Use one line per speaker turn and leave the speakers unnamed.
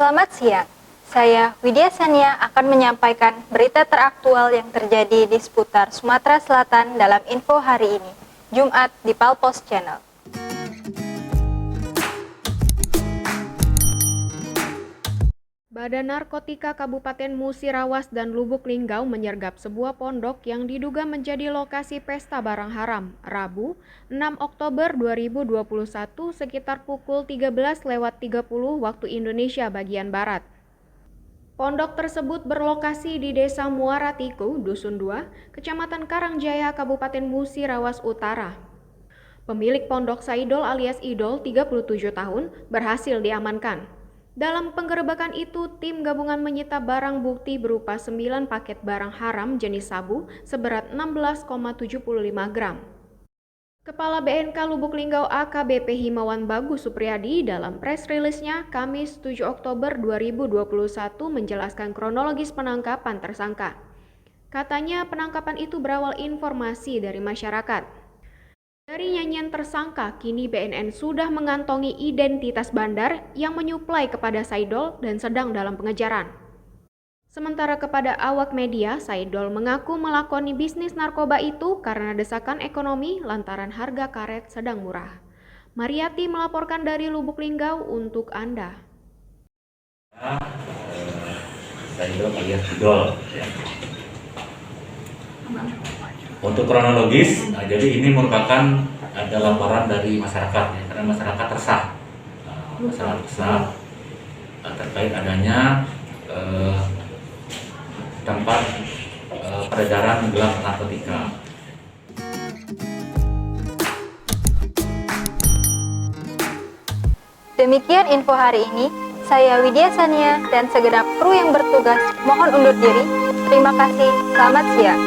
Selamat siang, saya Widya Sania akan menyampaikan berita teraktual yang terjadi di seputar Sumatera Selatan dalam info hari ini, Jumat di Palpos Channel.
Badan Narkotika Kabupaten Musirawas dan Lubuk Linggau menyergap sebuah pondok yang diduga menjadi lokasi pesta barang haram, Rabu, 6 Oktober 2021 sekitar pukul 13.30 waktu Indonesia bagian Barat. Pondok tersebut berlokasi di Desa Muara Tiku, Dusun 2, Kecamatan Karangjaya, Kabupaten Musirawas Utara. Pemilik pondok Saidol alias Idol, 37 tahun, berhasil diamankan. Dalam penggerebekan itu, tim gabungan menyita barang bukti berupa 9 paket barang haram jenis sabu seberat 16,75 gram. Kepala BNK Lubuk Linggau AKBP Himawan Bagus Supriyadi dalam press release-nya Kamis 7 Oktober 2021 menjelaskan kronologis penangkapan tersangka. Katanya penangkapan itu berawal informasi dari masyarakat. Dari nyanyian tersangka, kini BNN sudah mengantongi identitas bandar yang menyuplai kepada Saidol dan sedang dalam pengejaran. Sementara kepada awak media, Saidol mengaku melakoni bisnis narkoba itu karena desakan ekonomi lantaran harga karet sedang murah. Mariati melaporkan dari Lubuk Linggau untuk Anda.
Saidol alias Idol. Untuk kronologis, jadi ini merupakan ada laporan dari masyarakat ya, karena masyarakat resah, terkait adanya tempat peredaran gelap narkotika.
Demikian info hari ini, saya Widya Sania dan segenap kru yang bertugas mohon undur diri. Terima kasih, selamat siang.